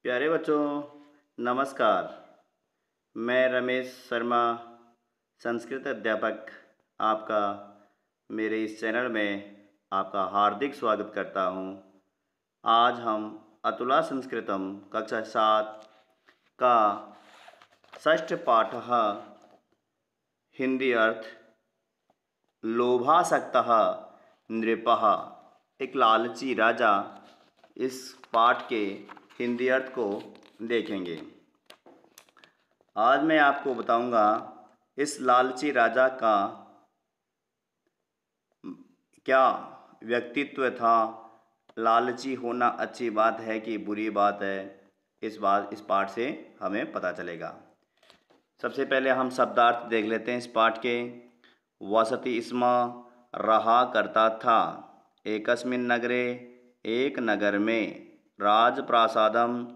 प्यारे बच्चों, नमस्कार। मैं रमेश शर्मा, संस्कृत अध्यापक, आपका मेरे इस चैनल में आपका हार्दिक स्वागत करता हूँ। आज हम अतुला संस्कृतम कक्षा 7 का षष्ठ पाठः हिंदी अर्थ लोभासक्तः नृपः, एक लालची राजा, इस पाठ के हिंदी अर्थ को देखेंगे। आज मैं आपको बताऊंगा इस लालची राजा का क्या व्यक्तित्व था। लालची होना अच्छी बात है कि बुरी बात है, इस पाठ से हमें पता चलेगा। सबसे पहले हम शब्दार्थ देख लेते हैं इस पाठ के। वसति स्म, रहा करता था। एकस्मिन् नगरे, एक नगर में। राजप्रासादम,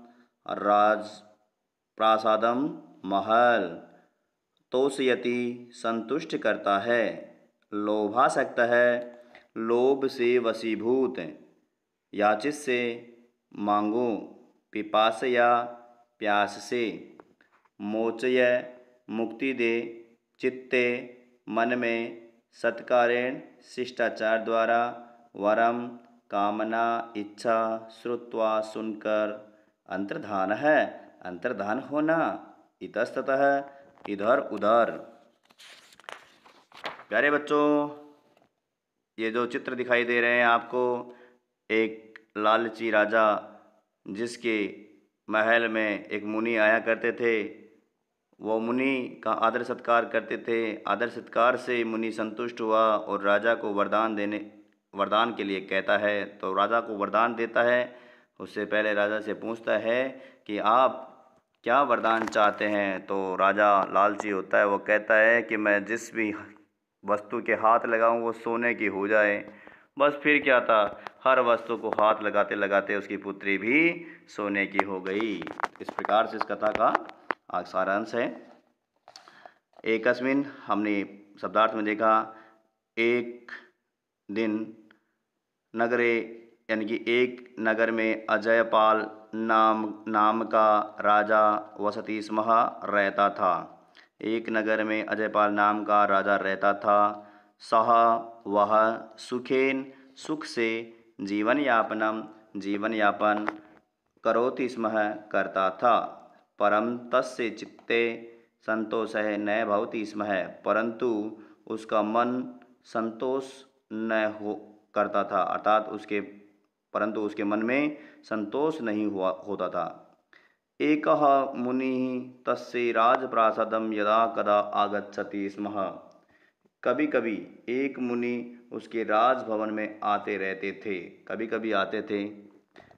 राजप्रासादम महल। तोषयति, संतुष्ट करता है। लोभासक्त है, लोभ से वशीभूत। याचित से, मांगो। पिपासया, प्यास से। मोचय, मुक्ति दे। चित्ते, मन में। सत्कारेण, शिष्टाचार द्वारा। वरम, कामना, इच्छा। श्रुत्वा, सुनकर। अंतर्धान है, अंतर्धान होना। इतस्ततः, इधर उधर। प्यारे बच्चों, ये जो चित्र दिखाई दे रहे हैं आपको, एक लालची राजा जिसके महल में एक मुनि आया करते थे, वो मुनि का आदर सत्कार करते थे। आदर सत्कार से मुनि संतुष्ट हुआ और राजा को वरदान के लिए कहता है, तो राजा को वरदान देता है। उससे पहले राजा से पूछता है कि आप क्या वरदान चाहते हैं। तो राजा लालची होता है, वो कहता है कि मैं जिस भी वस्तु के हाथ लगाऊं वो सोने की हो जाए। बस फिर क्या था, हर वस्तु को हाथ लगाते लगाते उसकी पुत्री भी सोने की हो गई। इस प्रकार से इस कथा का सारांश है। एकस्मिन, हमने शब्दार्थ में देखा, एक दिन। नगरे, यानी कि एक नगर में। अजयपाल नाम का राजा वसति स्म, रहता था। एक नगर में अजयपाल नाम का राजा रहता था। सह, वह। सुखेन, सुख से। जीवन यापन करोति स्म, करता था। परम तस्य चित्ते संतोषः न भवति स्म, परंतु उसका मन संतोष न करता था, अर्थात परंतु उसके मन में संतोष नहीं होता था। एकः मुनिः तस्य राजप्रासादं यदा कदा आगच्छति स्म, कभी कभी एक मुनि उसके राजभवन में आते रहते थे, कभी कभी आते थे।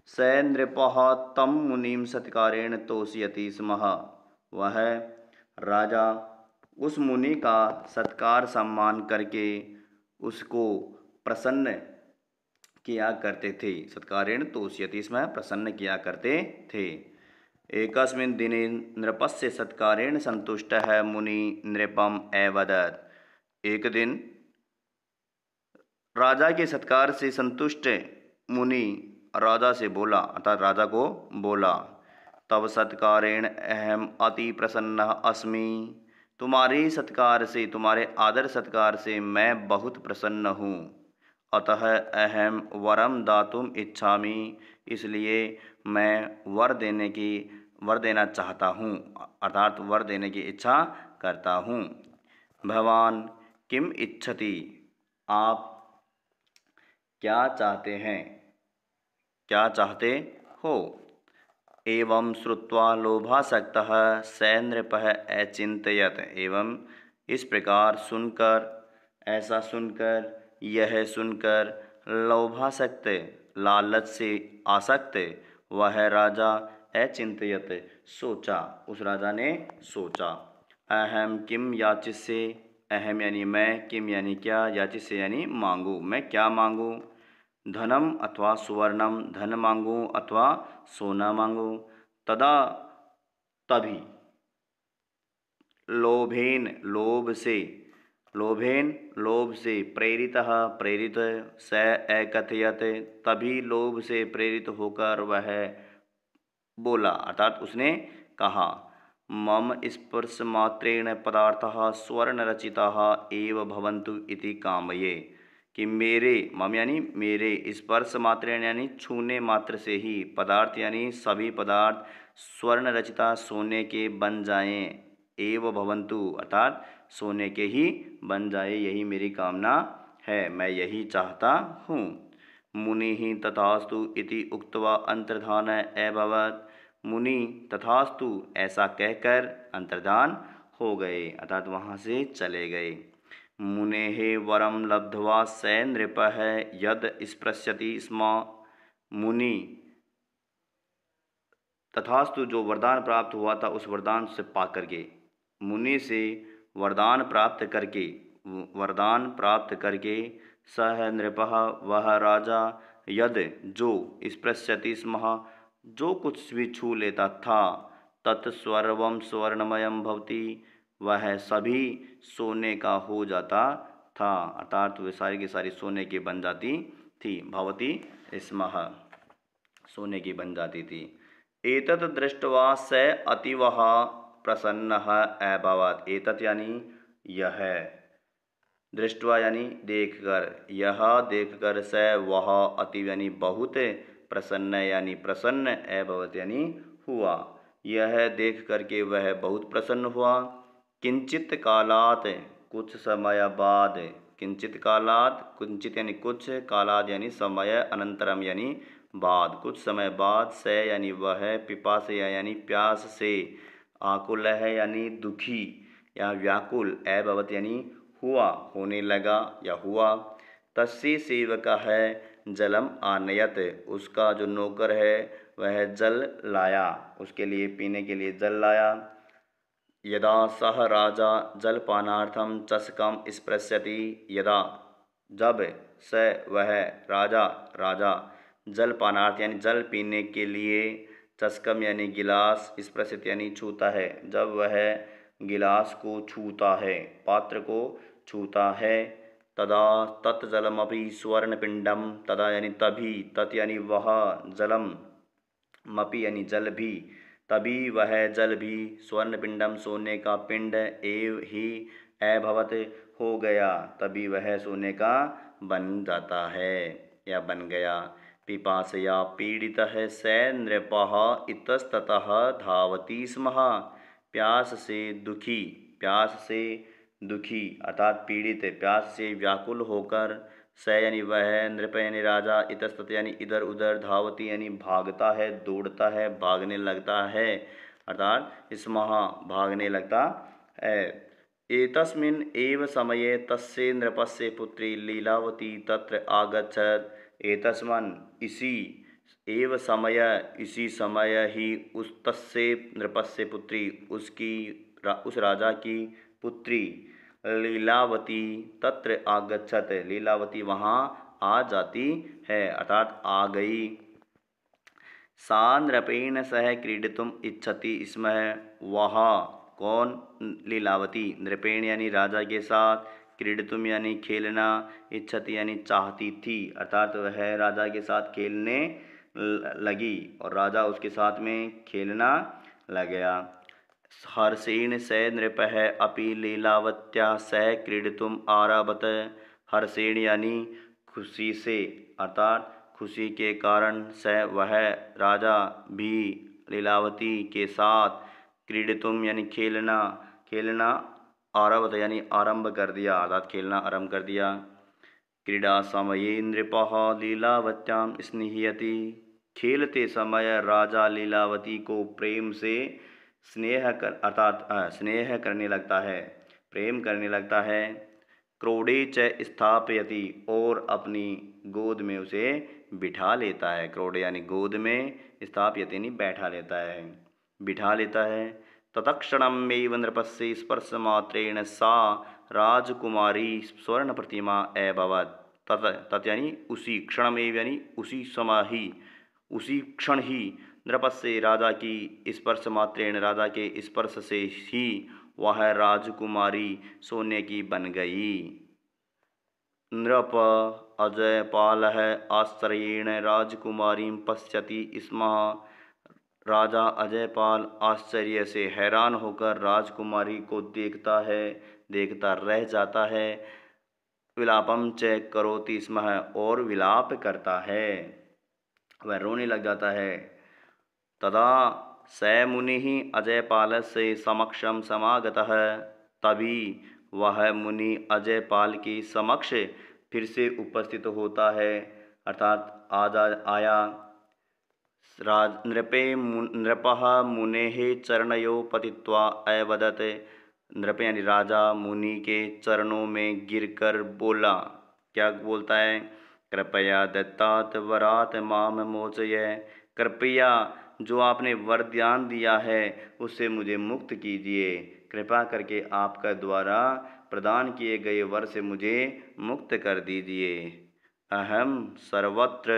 स नृपः तं मुनिं सत्कारेण तोषयति स्म, वह राजा उस मुनि का सत्कार सम्मान करके उसको प्रसन्न किया करते थे। सत्कारेण तोषयति स्म, प्रसन्न किया करते थे। एकस्मिन् दिने नृपस्य सत्कारेण संतुष्टः मुनि नृपम् अवदत्, एक दिन राजा के सत्कार से संतुष्ट मुनि राजा से बोला, अर्थात राजा को बोला, तब सत्कारेण अहम अति प्रसन्नः अस्मि, तुम्हारे सत्कार से, तुम्हारे आदर सत्कार से मैं बहुत प्रसन्न हूँ। अतः अहम वरम दातुम इच्छामि, इसलिए मैं वर देना चाहता हूँ, अर्थात वर देने की इच्छा करता हूँ। भवान किम इच्छति, आप क्या चाहते हैं, क्या चाहते हो। एवं श्रुत्वा लोभासक्तः स नृपः अचिन्तयत्, एवं इस प्रकार सुनकर, ऐसा सुनकर, यह सुनकर, लोभासक्त, लालच से आसक्त, वह राजा अचिन्तयत्, सोचा, उस राजा ने सोचा। अहम किम याचिसे, अहम यानी मैं, किम यानी क्या, याचिसे यानी मांगू, मैं क्या मांगू। धनम अथवा सुवर्णम, धन मांगू अथवा सोना मांगू। तदा, तभी। लोभेन, लोभ से, लोभेन लोभ से। प्रेरितः, प्रेरित। स अकथयत, तभी लोभ से प्रेरित होकर वह बोला, अर्थात उसने कहा, मम स्पर्श मात्रेण पदार्थः स्वर्ण रचिताः एव भवन्तु इति कामये, कि मेरे, मम यानी मेरे, स्पर्श मात्रेण यानी छूने मात्र से ही, पदार्थ यानी सभी पदार्थ, स्वर्ण रचिता सोने के बन जाएं, एव भवन्तु अर्थात सोने के ही बन जाए, यही मेरी कामना है, मैं यही चाहता हूँ। मुनि तथास्तु इति उक्त्वा अंतर्धान अभवत्, मुनि तथास्तु ऐसा कहकर अंतर्धान हो गए, अर्थात वहाँ से चले गए। मुनेः वरम लब्ध्वा स नृपः यद स्पृश्यति स्म, मुनि तथास्तु जो वरदान प्राप्त हुआ था उस वरदान से पा करके, मुनि से वरदान प्राप्त करके सह नृपः वह राजा, यद जो स्पृश्यति स्म जो कुछ भी छू लेता था, तत्स्वर्वं स्वर्णमयं भवति वह सभी सोने का हो जाता था, अर्थात वे सारी की सारी सोने की बन जाती थी। भवति स्म सोने की बन जाती थी। एतत् दृष्ट्वा स अतीवः प्रसन्नः अभवत्, एतत् यानी यह, दृष्ट्वा यानी देखकर, यह देखकर स वह अतीव यानी बहुत, प्रसन्न यानी प्रसन्न, अभवत् यानी हुआ, यह देख करके वह बहुत प्रसन्न हुआ। किंचित कालात कुछ समय बाद, किंचित कालात, किंचित यानी कुछ, कालात यानी समय, अनंतरम यानी बाद, कुछ समय बाद, स यानी वह, पिपास यानी प्यास से, आकुल है यानी दुखी या व्याकुल, अभवत यानी हुआ, होने लगा या हुआ। तस्य सेवक है जलम आनयत, उसका जो नौकर है वह जल लाया, उसके लिए पीने के लिए जल लाया। यदा सह राजा जलपानार्थम चषकम स्पृश्यति, यदा जब, स वह, राजा जलपानार्थ यानी जल पीने के लिए, चषकम यानी गिलास, स्पृश्यति यानी छूता है, जब वह गिलास को छूता है, पात्र को छूता है, तदा तत्जलमपि स्वर्णपिंडम, तदा यानी तभी, तत् यानी वह, जलम, मपि यानी जल भी, तभी वह जल भी, स्वर्णपिंडम सोने का पिंड, एव ही अभवत हो गया, तभी वह सोने का बन जाता है या बन गया। पिपासया पीड़ितः स नृपः इतस्ततः धावति स्म, प्यास से दुखी अर्थात पीड़ित, प्यास से व्याकुल होकर, स यानी वह, नृप यानी राजा, इतस्तत यानी इधर उधर, धावती यानी भागता है, दौड़ता है, भागने लगता है, अर्थात स्मः भागने लगता है। एतस्मिन् एव समये तस्य नृपस्य पुत्री लीलावती तत्र आगच्छत्, एतस्मिन् इसी, एव समय इसी समय ही, उस तस्य नृपस्य पुत्री उस राजा की पुत्री, लीलावती तत्र आगच्छत, लीलावती वहाँ आ जाती है, अर्थात आ गई। सा नृपेण सह क्रीडितुम इच्छति स्म, वह कौन, लीलावती, नृपेण यानी राजा के साथ, क्रीडितुम यानी खेलना, इच्छति यानी चाहती थी, अर्थात वह राजा के साथ खेलने लगी और राजा उसके साथ में खेलना लग गया। हर्षेण स नृपः अपि लीलावत्या सह क्रीडितुम आरभत, हर्षेण यानी खुशी से, अर्थात खुशी के कारण, स वह राजा भी, लीलावती के साथ, क्रीडितुम यानी खेलना आरभत यानी आरंभ कर दिया, अर्थात खेलना आरंभ कर दिया। क्रीडा समये नृपः लीलावत्याम स्निह्यति, खेलते समय राजा लीलावती को प्रेम से स्नेह करने लगता है, प्रेम करने लगता है। क्रोडे च स्थापयति, और अपनी गोद में उसे बिठा लेता है, क्रोडे यानी गोद में, स्थापयति यानी बैठा लेता है, बिठा लेता है। तत्क्षणमेव नृपस्य स्पर्शमात्रेण सा राजकुमारी स्वर्ण प्रतिमा अभवत्, तत् यानी उसी, क्षणमेव यानी उसी समय ही, उसी क्षण ही, नृपस्य राजा की स्पर्श मात्रेण राजा के स्पर्श से ही, वह राजकुमारी सोने की बन गई। नृप अजयपालः आश्चर्येण राजकुमारीं पश्यति स्म, राजा अजयपाल आश्चर्य से हैरान होकर राजकुमारी को देखता रह जाता है। विलापम च करोति स्म, और विलाप करता है, वह रोने लग जाता है। तदा स मुनिः अजयपालस्य समक्षम समागतः, तभी वह मुनि अजयपाल के समक्ष फिर से उपस्थित होता है, अर्थात आया। नृपः मुनेः चरणयोः पतित्वा अवदत्, नृप यानी राजा मुनि के चरणों में गिरकर बोला। क्या बोलता है? कृपया दत्तात् वरात् माम मोचय, कृपया जो आपने वरदान दिया है उससे मुझे मुक्त कीजिए। कृपा करके आपका द्वारा प्रदान किए गए वर से मुझे मुक्त कर दीजिए। अहम सर्वत्र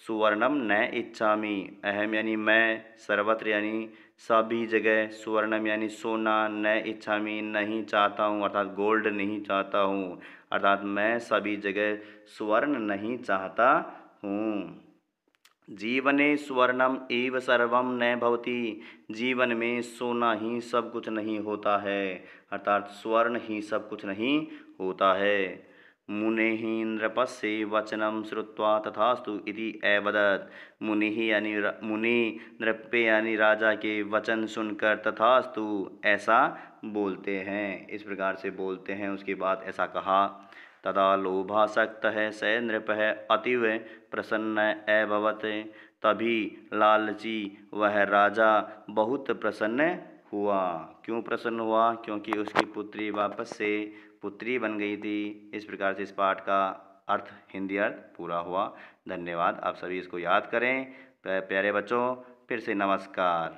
सुवर्णम न इच्छामि, अहम यानी मैं, सर्वत्र यानी सभी जगह, सुवर्णम यानी सोना, न इच्छामि नहीं चाहता हूँ, अर्थात गोल्ड नहीं चाहता हूँ, अर्थात मैं सभी जगह सुवर्ण नहीं चाहता हूँ। जीवने सुवर्णम एव सर्वम न भवति, जीवन में सोना ही सब कुछ नहीं होता है, अर्थात स्वर्ण ही सब कुछ नहीं होता है। मुनेः नृपस्य वचनं श्रुत्वा तथास्तु इति अवदत्, मुनि नृप यानी राजा के वचन सुनकर तथास्तु ऐसा बोलते हैं, इस प्रकार से बोलते हैं। उसके बाद ऐसा कहा। तदा लोभासक्तः स नृपः अतीव प्रसन्न अभवत्, तभी लालची वह राजा बहुत प्रसन्न हुआ। क्यों प्रसन्न हुआ? क्योंकि उसकी पुत्री वापस से पुत्री बन गई थी। इस प्रकार से इस पाठ का अर्थ, हिंदी अर्थ पूरा हुआ। धन्यवाद। आप सभी इसको याद करें। प्यारे बच्चों, फिर से नमस्कार।